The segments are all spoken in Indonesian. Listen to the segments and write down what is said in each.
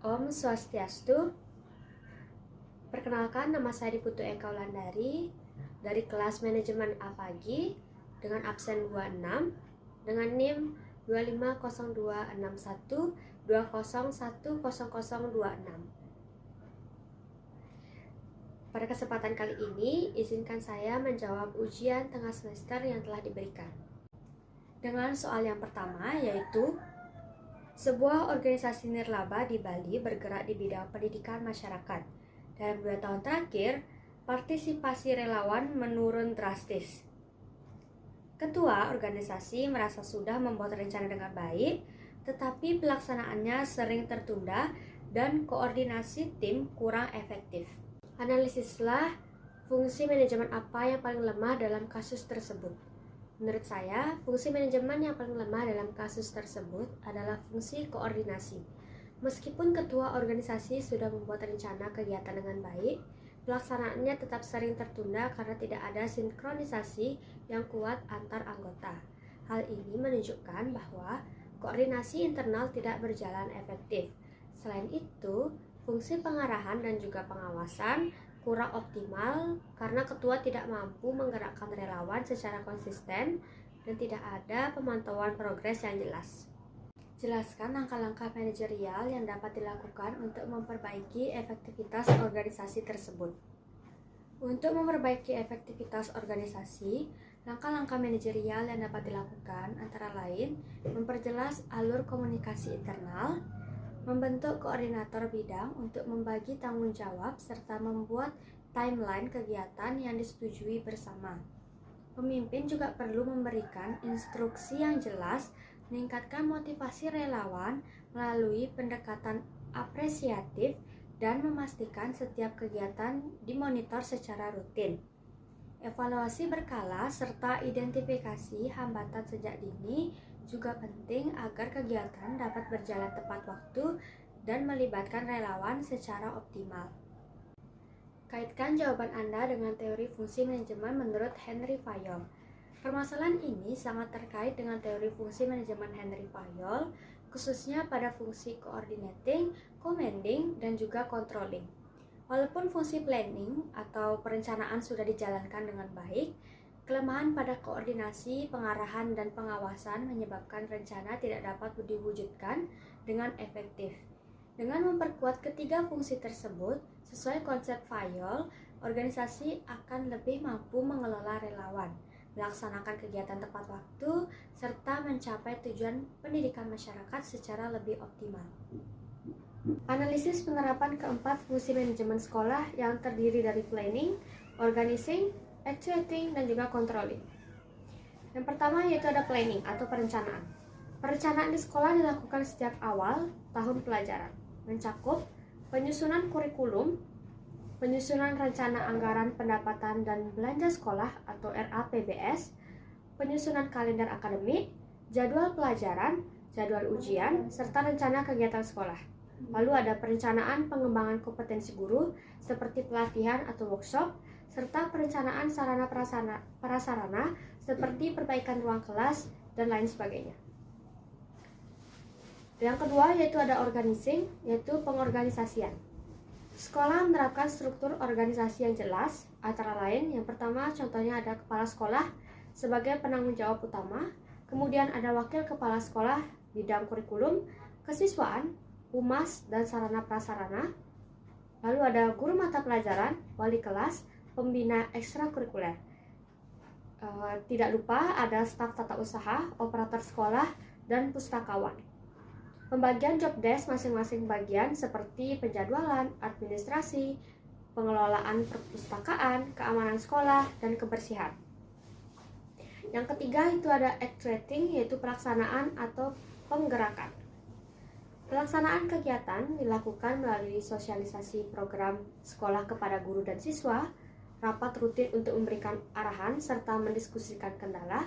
Om Swastiastu. Perkenalkan, nama saya Diputu Eka Wulandari dari kelas manajemen A pagi dengan absen 26 dengan NIM 25026120100026. Pada kesempatan kali ini, izinkan saya menjawab ujian tengah semester yang telah diberikan. Dengan soal yang pertama, yaitu sebuah organisasi nirlaba di Bali bergerak di bidang pendidikan masyarakat. Dalam 2 tahun terakhir, partisipasi relawan menurun drastis. Ketua organisasi merasa sudah membuat rencana dengan baik, tetapi pelaksanaannya sering tertunda dan koordinasi tim kurang efektif. Analisislah fungsi manajemen apa yang paling lemah dalam kasus tersebut. Menurut saya, fungsi manajemen yang paling lemah dalam kasus tersebut adalah fungsi koordinasi. Meskipun ketua organisasi sudah membuat rencana kegiatan dengan baik, pelaksanaannya tetap sering tertunda karena tidak ada sinkronisasi yang kuat antar anggota. Hal ini menunjukkan bahwa koordinasi internal tidak berjalan efektif. Selain itu, fungsi pengarahan dan juga pengawasan kurang optimal karena ketua tidak mampu menggerakkan relawan secara konsisten dan tidak ada pemantauan progres yang jelas. Jelaskan langkah-langkah manajerial yang dapat dilakukan untuk memperbaiki efektivitas organisasi tersebut. Untuk memperbaiki efektivitas organisasi, langkah-langkah manajerial yang dapat dilakukan antara lain memperjelas alur komunikasi internal, membentuk koordinator bidang untuk membagi tanggung jawab serta membuat timeline kegiatan yang disetujui bersama. Pemimpin juga perlu memberikan instruksi yang jelas, meningkatkan motivasi relawan melalui pendekatan apresiatif dan memastikan setiap kegiatan dimonitor secara rutin. Evaluasi berkala serta identifikasi hambatan sejak dini juga penting agar kegiatan dapat berjalan tepat waktu dan melibatkan relawan secara optimal. Kaitkan jawaban Anda dengan teori fungsi manajemen menurut Henry Fayol. Permasalahan ini sangat terkait dengan teori fungsi manajemen Henry Fayol, khususnya pada fungsi coordinating, commanding, dan juga controlling. Walaupun fungsi planning atau perencanaan sudah dijalankan dengan baik, kelemahan pada koordinasi, pengarahan, dan pengawasan menyebabkan rencana tidak dapat diwujudkan dengan efektif. Dengan memperkuat ketiga fungsi tersebut, sesuai konsep Fayol, organisasi akan lebih mampu mengelola relawan, melaksanakan kegiatan tepat waktu, serta mencapai tujuan pendidikan masyarakat secara lebih optimal. Analisis penerapan keempat fungsi manajemen sekolah yang terdiri dari planning, organizing, actuating, dan juga controlling. Yang pertama yaitu ada planning atau perencanaan. Perencanaan di sekolah dilakukan setiap awal tahun pelajaran, mencakup penyusunan kurikulum, penyusunan rencana anggaran pendapatan dan belanja sekolah atau RAPBS, penyusunan kalender akademik, jadwal pelajaran, jadwal ujian, serta rencana kegiatan sekolah. Lalu ada perencanaan pengembangan kompetensi guru seperti pelatihan atau workshop, serta perencanaan sarana prasarana seperti perbaikan ruang kelas dan lain sebagainya. Yang kedua yaitu ada organizing, yaitu pengorganisasian. Sekolah menerapkan struktur organisasi yang jelas, antara lain yang pertama contohnya ada kepala sekolah sebagai penanggung jawab utama, kemudian ada wakil kepala sekolah bidang kurikulum, kesiswaan, humas, dan sarana prasarana. Lalu ada guru mata pelajaran, wali kelas, pembina ekstrakurikuler. Tidak lupa ada staf tata usaha, operator sekolah, dan pustakawan. Pembagian job desk masing-masing bagian seperti penjadwalan, administrasi, pengelolaan perpustakaan, keamanan sekolah, dan kebersihan. Yang ketiga itu ada actuating, yaitu pelaksanaan atau penggerakan. Pelaksanaan kegiatan dilakukan melalui sosialisasi program sekolah kepada guru dan siswa, rapat rutin untuk memberikan arahan serta mendiskusikan kendala,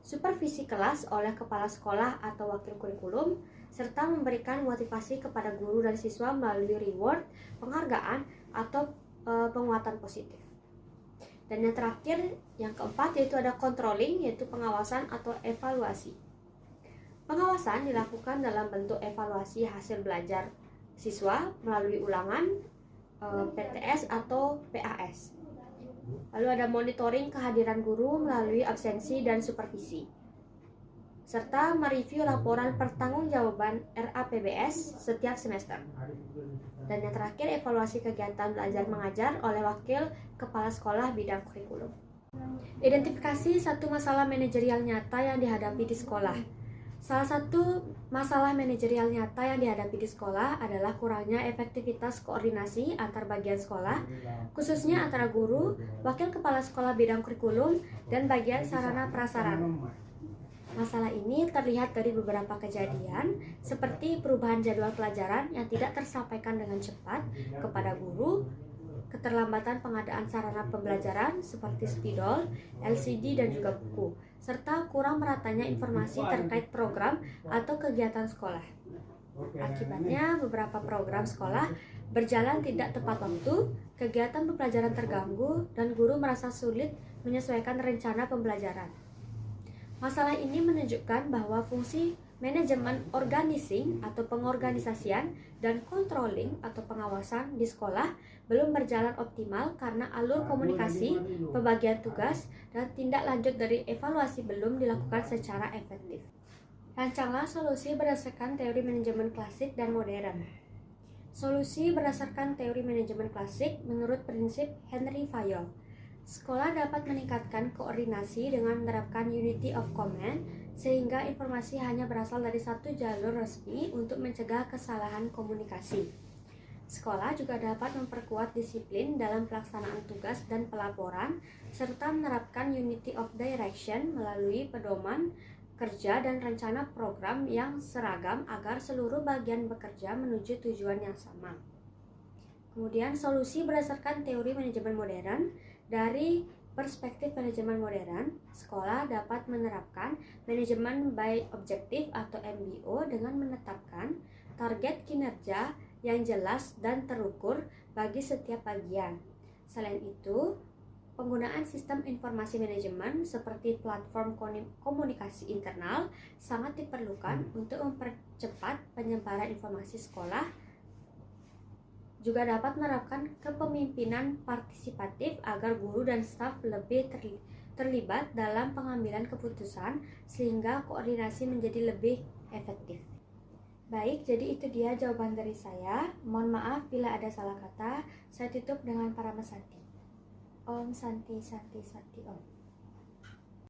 supervisi kelas oleh kepala sekolah atau wakil kurikulum, serta memberikan motivasi kepada guru dan siswa melalui reward, penghargaan, atau penguatan positif. Dan yang terakhir, yang keempat yaitu ada controlling, yaitu pengawasan atau evaluasi. Pengawasan dilakukan dalam bentuk evaluasi hasil belajar siswa melalui ulangan, PTS atau PAS. Lalu ada monitoring kehadiran guru melalui absensi dan supervisi, serta mereview laporan pertanggungjawaban RAPBS setiap semester. Dan yang terakhir, evaluasi kegiatan belajar mengajar oleh wakil kepala sekolah bidang kurikulum. Identifikasi satu masalah manajerial nyata yang dihadapi di sekolah. Salah satu masalah manajerial nyata yang dihadapi di sekolah adalah kurangnya efektivitas koordinasi antar bagian sekolah, khususnya antara guru, wakil kepala sekolah bidang kurikulum, dan bagian sarana prasarana. Masalah ini terlihat dari beberapa kejadian, seperti perubahan jadwal pelajaran yang tidak tersampaikan dengan cepat kepada guru, keterlambatan pengadaan sarana pembelajaran seperti spidol, LCD, dan juga buku, serta kurang meratanya informasi terkait program atau kegiatan sekolah. Akibatnya, beberapa program sekolah berjalan tidak tepat waktu, kegiatan pembelajaran terganggu, dan guru merasa sulit menyesuaikan rencana pembelajaran. Masalah ini menunjukkan bahwa fungsi manajemen organizing atau pengorganisasian dan controlling atau pengawasan di sekolah belum berjalan optimal karena alur komunikasi, pembagian tugas, dan tindak lanjut dari evaluasi belum dilakukan secara efektif. Rancanglah solusi berdasarkan teori manajemen klasik dan modern. Solusi berdasarkan teori manajemen klasik menurut prinsip Henry Fayol. Sekolah dapat meningkatkan koordinasi dengan menerapkan unity of command sehingga informasi hanya berasal dari satu jalur resmi untuk mencegah kesalahan komunikasi. Sekolah juga dapat memperkuat disiplin dalam pelaksanaan tugas dan pelaporan serta menerapkan unity of direction melalui pedoman kerja dan rencana program yang seragam agar seluruh bagian bekerja menuju tujuan yang sama. Kemudian solusi berdasarkan teori manajemen modern. Dari perspektif manajemen modern, sekolah dapat menerapkan manajemen by objective atau MBO dengan menetapkan target kinerja yang jelas dan terukur bagi setiap bagian. Selain itu, penggunaan sistem informasi manajemen seperti platform komunikasi internal sangat diperlukan untuk mempercepat penyebaran informasi sekolah. Juga dapat menerapkan kepemimpinan partisipatif agar guru dan staf lebih terlibat dalam pengambilan keputusan sehingga koordinasi menjadi lebih efektif. Baik, jadi itu dia jawaban dari saya. Mohon maaf bila ada salah kata. Saya tutup dengan para mesanti. Om Santi Santi Santi Om.